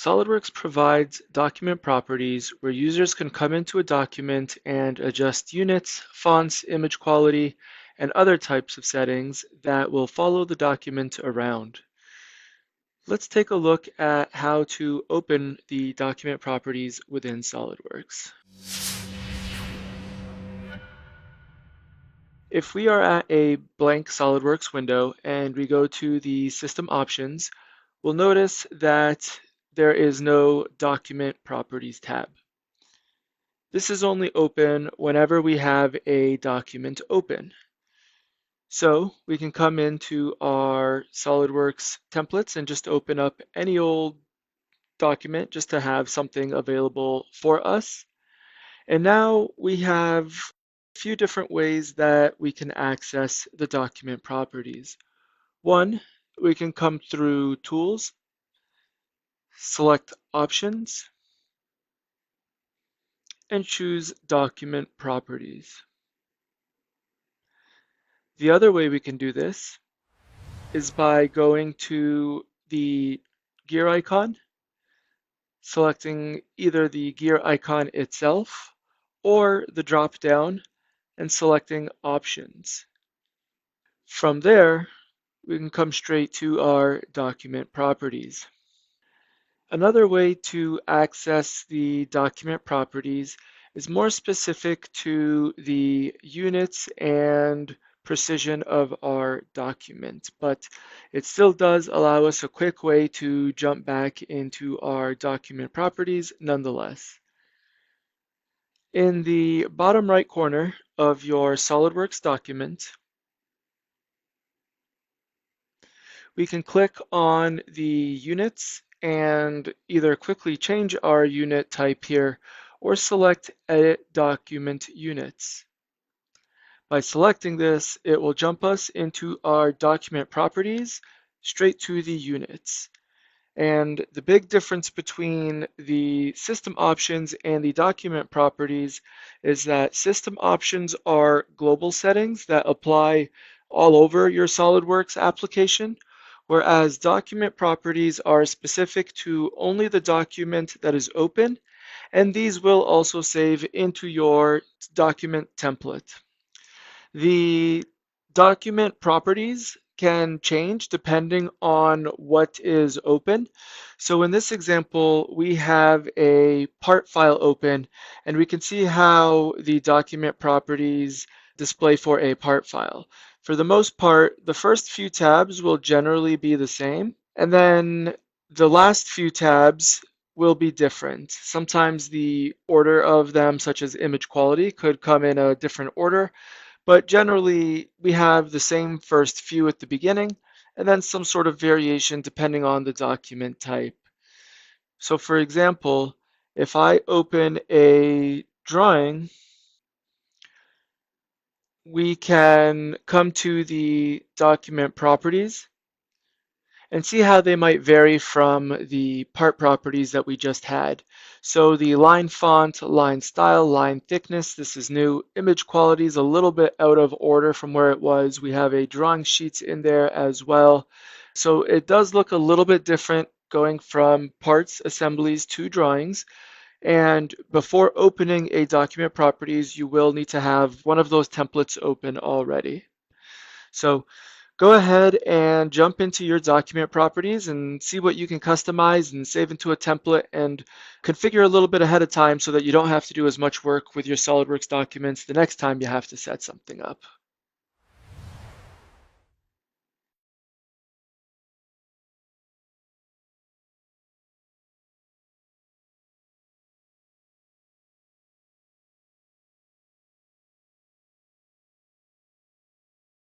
SOLIDWORKS provides document properties where users can come into a document and adjust units, fonts, image quality, and other types of settings that will follow the document around. Let's take a look at how to open the document properties within SOLIDWORKS. If we are at a blank SOLIDWORKS window and we go to the System Options, we'll notice that there is no Document Properties tab. This is only open whenever we have a document open. So we can come into our SOLIDWORKS templates and just open up any old document just to have something available for us. And now we have a few different ways that we can access the document properties. One, we can come through Tools, select Options, and choose Document Properties. The other way we can do this is by going to the gear icon, selecting either the gear icon itself or the drop down and selecting Options. From there, we can come straight to our document properties. Another way to access the document properties is more specific to the units and precision of our document, but it still does allow us a quick way to jump back into our document properties nonetheless. In the bottom right corner of your SOLIDWORKS document, we can click on the units and either quickly change our unit type here or select Edit Document Units. By selecting this, it will jump us into our document properties straight to the units. And the big difference between the system options and the document properties is that system options are global settings that apply all over your SOLIDWORKS application, whereas document properties are specific to only the document that is open, and these will also save into your document template. The document properties can change depending on what is open. So in this example, we have a part file open, and we can see how the document properties display for a part file. For the most part, the first few tabs will generally be the same, and then the last few tabs will be different. Sometimes the order of them, such as image quality, could come in a different order. But generally, we have the same first few at the beginning, and then some sort of variation depending on the document type. So for example, if I open a drawing, we can come to the document properties and see how they might vary from the part properties that we just had. So the line font, line style, line thickness, this is new. Image quality is a little bit out of order from where it was. We have a drawing sheets in there as well. So it does look a little bit different going from parts, assemblies to drawings. And before opening a document properties, you will need to have one of those templates open already. So go ahead and jump into your document properties and see what you can customize and save into a template and configure a little bit ahead of time so that you don't have to do as much work with your SOLIDWORKS documents the next time you have to set something up.